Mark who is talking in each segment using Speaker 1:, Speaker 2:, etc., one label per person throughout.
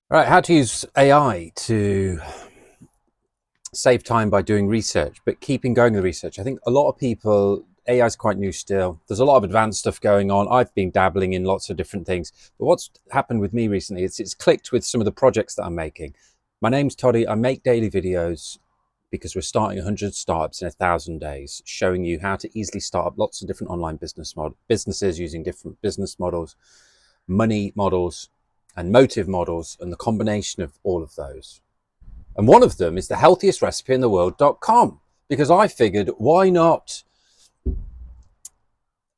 Speaker 1: All right, how to use AI to save time by doing research, but keeping going the research. I think a lot of people, AI is quite new still. There's a lot of advanced stuff going on. I've been dabbling in lots of different things. But what's happened with me recently is it's clicked with some of the projects that I'm making. My name's Toddy. I make daily videos because we're starting 100 startups in 1,000 days, showing you how to easily start up lots of different online businesses using different business models, money models, and motive models, and the combination of all of those. And one of them is the healthiest recipe in the world.com, because I figured, why not?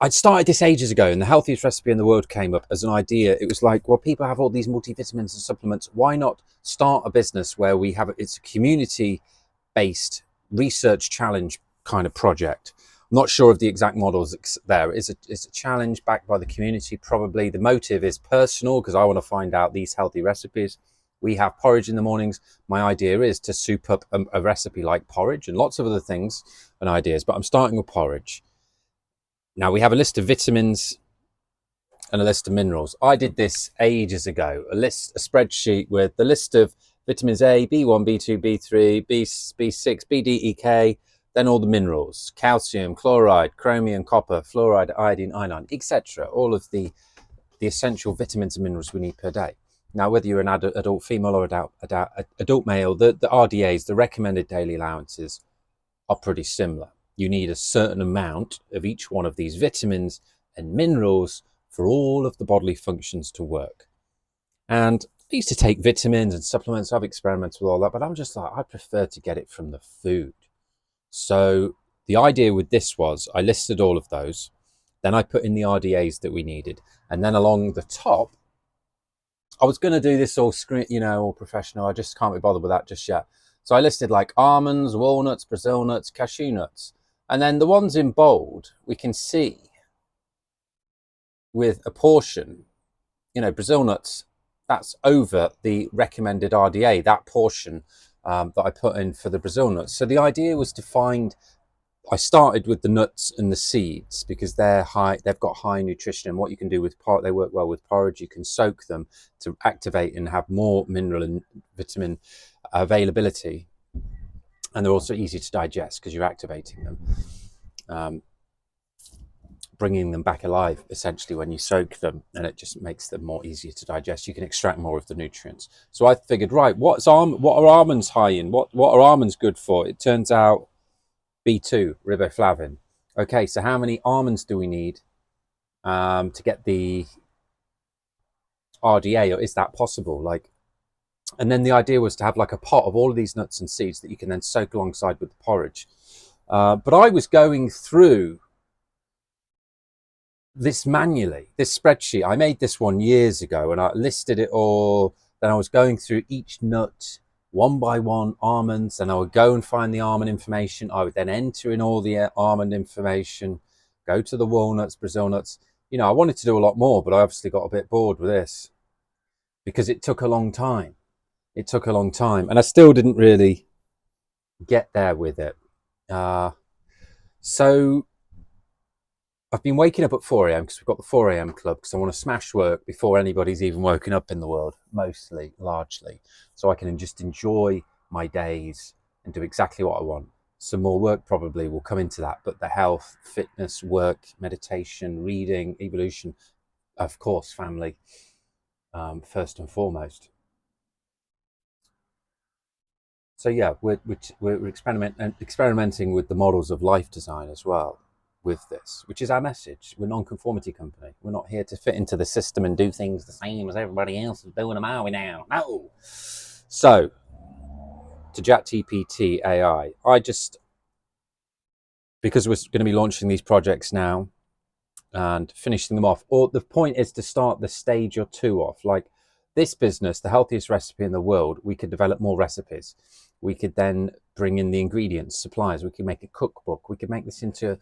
Speaker 1: I'd started this ages ago, and the healthiest recipe in the world came up as an idea. It was like, well, people have all these multivitamins and supplements. Why not start a business where we have it's a community based research challenge kind of project? I'm not sure of the exact models there. It's a challenge backed by the community. Probably the motive is personal because I want to find out these healthy recipes. We have porridge in the mornings. My idea is to soup up a recipe like porridge and lots of other things and ideas, but I'm starting with porridge. Now we have a list of vitamins and a list of minerals. I did this ages ago, a spreadsheet with the list of vitamins A, B1, B2, B3, B6, B, D, E, K, then all the minerals, calcium, chloride, chromium, copper, fluoride, iodine, iron, etc. All of the essential vitamins and minerals we need per day. Now, whether you're an adult female or adult male, the RDAs, the recommended daily allowances, are pretty similar. You need a certain amount of each one of these vitamins and minerals for all of the bodily functions to work. And I used to take vitamins and supplements. I've experimented with all that, but I'm just like, I prefer to get it from the food. So the idea with this was I listed all of those. Then I put in the RDAs that we needed. And then along the top, I was going to do this all all professional. I just can't be bothered with that just yet. So I listed like almonds, walnuts, Brazil nuts, cashew nuts. And then the ones in bold, we can see with a portion, Brazil nuts, that's over the recommended RDA, that portion that I put in for the Brazil nuts. So the idea was to find, I started with the nuts and the seeds because they're high, they've got high nutrition. And what you can do with they work well with porridge. You can soak them to activate and have more mineral and vitamin availability. And they're also easy to digest because you're activating them, bringing them back alive essentially when you soak them, and it just makes them more easier to digest. You can extract more of the nutrients. So I figured, right, what are almonds high in? What are almonds good for? It turns out B2, riboflavin. Okay, so how many almonds do we need to get the RDA, or is that possible? And then the idea was to have like a pot of all of these nuts and seeds that you can then soak alongside with the porridge. But I was going through this manually, this spreadsheet. I made this one years ago and I listed it all. Then I was going through each nut one by one, almonds, and I would go and find the almond information. I would then enter in all the almond information, go to the walnuts, Brazil nuts. I wanted to do a lot more, but I obviously got a bit bored with this because it took a long time. It took a long time, and I still didn't really get there with it. So I've been waking up at 4 a.m. because we've got the 4 a.m. club because I want to smash work before anybody's even woken up in the world, mostly, largely. So I can just enjoy my days and do exactly what I want. Some more work probably will come into that, but the health, fitness, work, meditation, reading, evolution, of course, family, first and foremost. So yeah, we're experimenting with the models of life design as well with this, which is our message. We're a non-conformity company. We're not here to fit into the system and do things the same as everybody else is doing them, are we now? No. So to ChatGPT AI, because we're going to be launching these projects now and finishing them off, or the point is to start the stage or two off. Like this business, the healthiest recipe in the world, we could develop more recipes. We could then bring in the ingredients, supplies. We could make a cookbook. We could make this into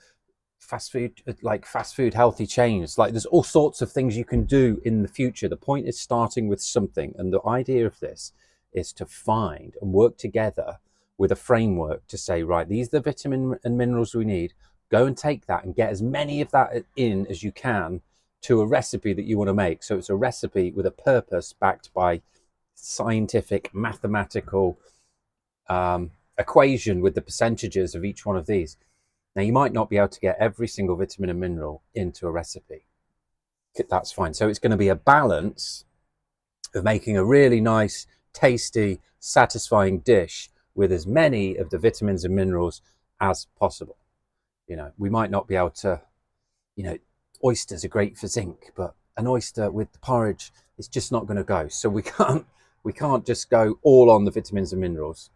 Speaker 1: fast food healthy chains. Like there's all sorts of things you can do in the future. The point is starting with something, and the idea of this is to find and work together with a framework to say, right, these are the vitamin and minerals we need. Go and take that and get as many of that in as you can to a recipe that you want to make. So it's a recipe with a purpose backed by scientific mathematical equation with the percentages of each one of these. Now, you might not be able to get every single vitamin and mineral into a recipe. That's fine. So it's going to be a balance of making a really nice, tasty, satisfying dish with as many of the vitamins and minerals as possible. You know, we might not be able to, you know, oysters are great for zinc, but an oyster with the porridge is just not going to go. So we can't just go all on the vitamins and minerals,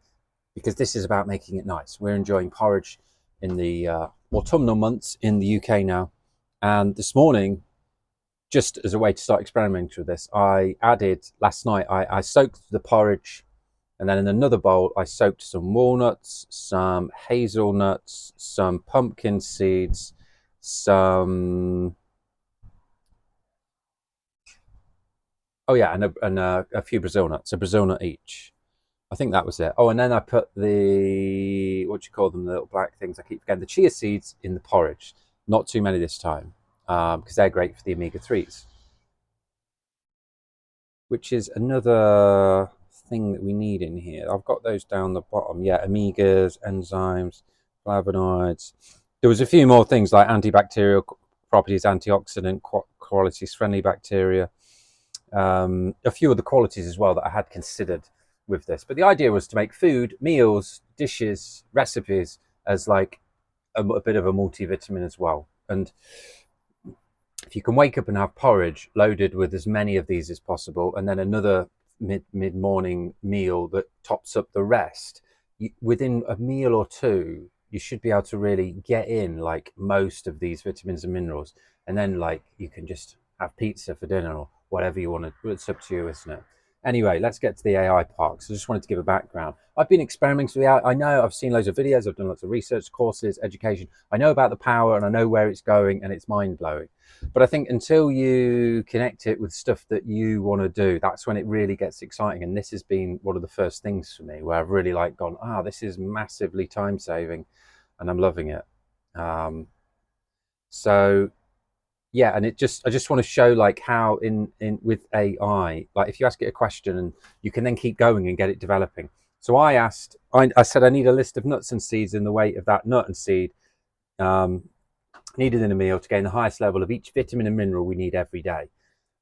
Speaker 1: because this is about making it nice. We're enjoying porridge in the autumnal months in the UK now. And this morning, just as a way to start experimenting with this, I added, last night, I soaked the porridge, and then in another bowl, I soaked some walnuts, some hazelnuts, some pumpkin seeds, some, oh yeah, and a few Brazil nuts, a Brazil nut each. I think that was it. Oh, and then I put the, what do you call them, the little black things, I keep forgetting, the chia seeds in the porridge. Not too many this time, because they're great for the omega-3s. Which is another thing that we need in here. I've got those down the bottom. Yeah, omegas, enzymes, flavonoids. There was a few more things like antibacterial properties, antioxidant qualities, friendly bacteria. A few of the qualities as well that I had considered with this. But the idea was to make food, meals, dishes, recipes as like a bit of a multivitamin as well. And if you can wake up and have porridge loaded with as many of these as possible, and then another mid-morning meal that tops up the rest, within a meal or two, you should be able to really get in like most of these vitamins and minerals. And then like you can just have pizza for dinner or whatever you want to. It's up to you, isn't it? Anyway, let's get to the AI part. So I just wanted to give a background. I've been experimenting with AI. I know I've seen loads of videos. I've done lots of research, courses, education. I know about the power and I know where it's going, and it's mind-blowing. But I think until you connect it with stuff that you want to do, that's when it really gets exciting. And this has been one of the first things for me where I've really like gone, this is massively time-saving, and I'm loving it. So yeah, and I just want to show like how in with AI, like if you ask it a question and you can then keep going and get it developing. So I said I need a list of nuts and seeds in the weight of that nut and seed needed in a meal to gain the highest level of each vitamin and mineral we need every day.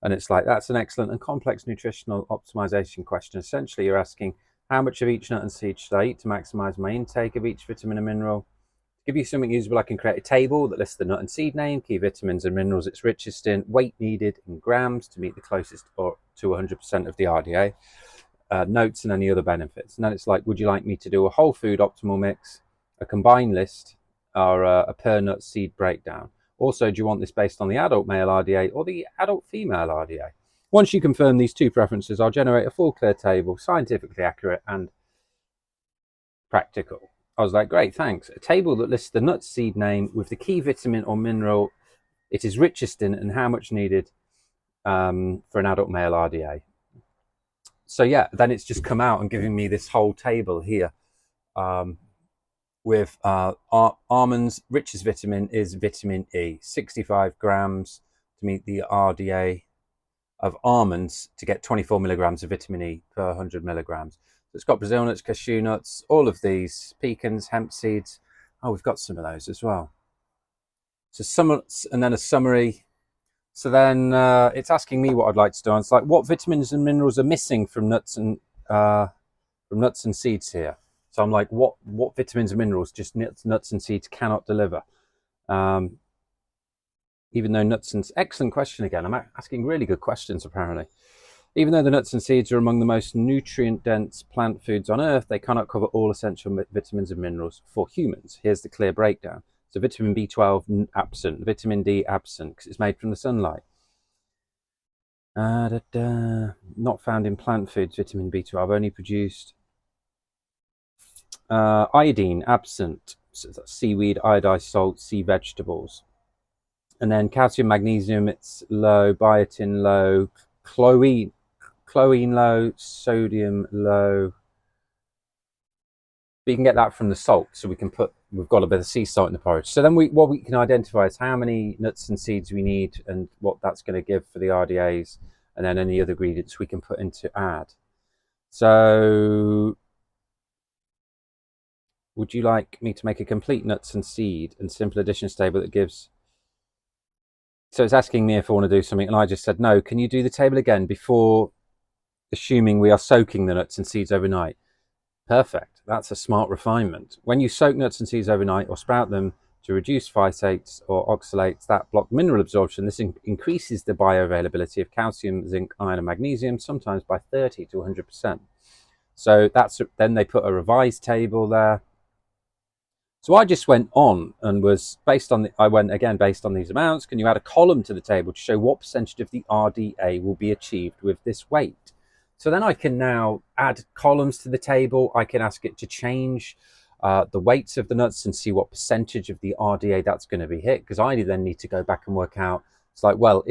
Speaker 1: And it's like, that's an excellent and complex nutritional optimization question. Essentially, you're asking how much of each nut and seed should I eat to maximize my intake of each vitamin and mineral? Give you something usable, I can create a table that lists the nut and seed name, key vitamins and minerals it's richest in, weight needed in grams to meet the closest or to 100% of the RDA, notes and any other benefits. And then it's like, would you like me to do a whole food optimal mix, a combined list, or a per nut seed breakdown? Also, do you want this based on the adult male RDA or the adult female RDA? Once you confirm these two preferences, I'll generate a full clear table, scientifically accurate and practical. I was like, great, thanks. A table that lists the nut seed name with the key vitamin or mineral it is richest in and how much needed for an adult male RDA. So yeah, then it's just come out and giving me this whole table here with almonds. Richest vitamin is vitamin E, 65 grams to meet the RDA of almonds to get 24 milligrams of vitamin E per 100 milligrams. So it's got Brazil nuts, cashew nuts, all of these, pecans, hemp seeds. Oh, we've got some of those as well. So some, and then a summary. So then it's asking me what I'd like to do. And it's like, what vitamins and minerals are missing from nuts and seeds here? So I'm like, what vitamins and minerals just nuts and seeds cannot deliver? Even though nuts and, excellent question again. I'm asking really good questions apparently. Even though the nuts and seeds are among the most nutrient-dense plant foods on Earth, they cannot cover all essential vitamins and minerals for humans. Here's the clear breakdown. So vitamin B12 absent, vitamin D absent because it's made from the sunlight. Not found in plant foods, vitamin B12, only produced. Iodine absent, so that's seaweed, iodized salt, sea vegetables. And then calcium, magnesium, it's low, biotin low, chlorine low, sodium low. But you can get that from the salt, so we've got a bit of sea salt in the porridge. So then what we can identify is how many nuts and seeds we need and what that's going to give for the RDAs, and then any other ingredients we can put in to add. So would you like me to make a complete nuts and seed and simple additions table that gives... So it's asking me if I want to do something, and I just said no. Can you do the table again before, assuming we are soaking the nuts and seeds overnight? Perfect. That's a smart refinement. When you soak nuts and seeds overnight or sprout them to reduce phytates or oxalates that block mineral absorption, this increases the bioavailability of calcium, zinc, iron, and magnesium, sometimes by 30 to 100%. So then they put a revised table there. So I just went on and was based on these amounts. Can you add a column to the table to show what percentage of the RDA will be achieved with this weight? So then I can now add columns to the table. I can ask it to change the weights of the nuts and see what percentage of the RDA that's going to be hit. Because I then need to go back and work out. It's like, well,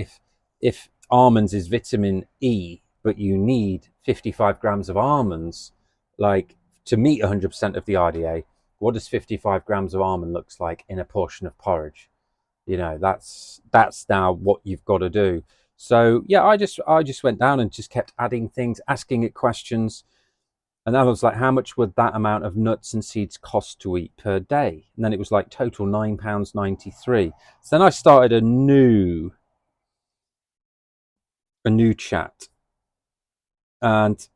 Speaker 1: if almonds is vitamin E, but you need 55 grams of almonds, like to meet 100% of the RDA, what does 55 grams of almond looks like in a portion of porridge? You know, that's now what you've got to do. So yeah, I just went down and just kept adding things, asking it questions. And then I was like, how much would that amount of nuts and seeds cost to eat per day? And then it was like total £9.93. So then I started a new chat. And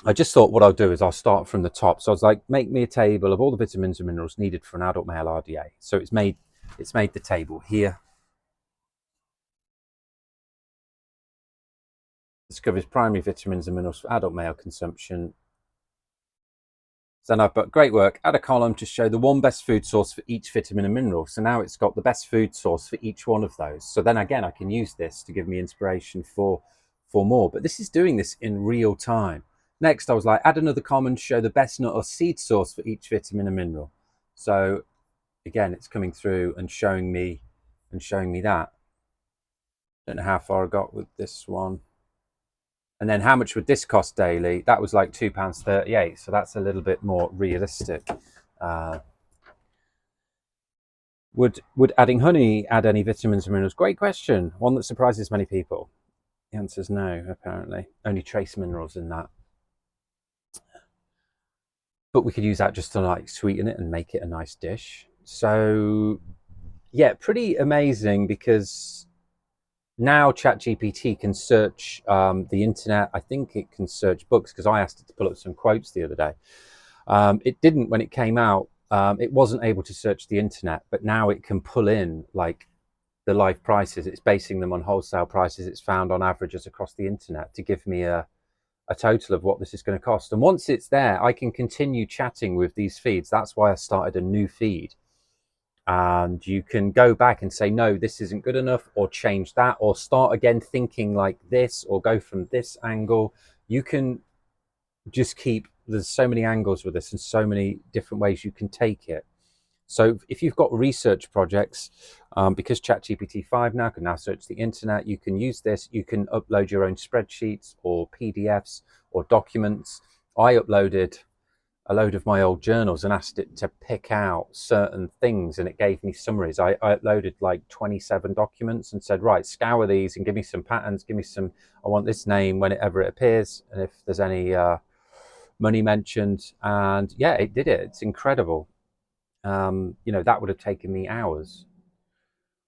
Speaker 1: I just thought what I'll do is I'll start from the top. So I was like, make me a table of all the vitamins and minerals needed for an adult male RDA. So it's made the table here. This covers primary vitamins and minerals for adult male consumption. So then I've put great work, add a column to show the one best food source for each vitamin and mineral. So now it's got the best food source for each one of those. So then again, I can use this to give me inspiration for more, but this is doing this in real time. Next, I was like, add another column to show the best nut or seed source for each vitamin and mineral. So again, it's coming through and showing me that. Don't know how far I got with this one. And then how much would this cost daily? That was like £2.38. So that's a little bit more realistic. Would adding honey add any vitamins and minerals? Great question. One that surprises many people. The answer is no, apparently. Only trace minerals in that. But we could use that just to like sweeten it and make it a nice dish. So yeah, pretty amazing, because now ChatGPT can search the internet. I think it can search books, because I asked it to pull up some quotes the other day. It didn't when it came out. It wasn't able to search the internet, but now it can pull in like the live prices. It's basing them on wholesale prices it's found on averages across the internet to give me a total of what this is going to cost. And once it's there, I can continue chatting with these feeds. That's why I started a new feed. And you can go back and say, no, this isn't good enough, or change that, or start again thinking like this, or go from this angle. You can just there's so many angles with this and so many different ways you can take it. So if you've got research projects, because ChatGPT 5 now can search the internet, you can use this. You can upload your own spreadsheets or PDFs or documents. I uploaded a load of my old journals and asked it to pick out certain things, and it gave me summaries. I uploaded like 27 documents and said, right, scour these and give me some patterns, give me some, I want this name whenever it appears, and if there's any money mentioned. And yeah, it did it. It's incredible. That would have taken me hours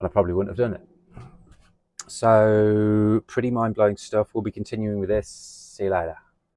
Speaker 1: and I probably wouldn't have done it. So pretty mind-blowing stuff. We'll be continuing with this. See you later.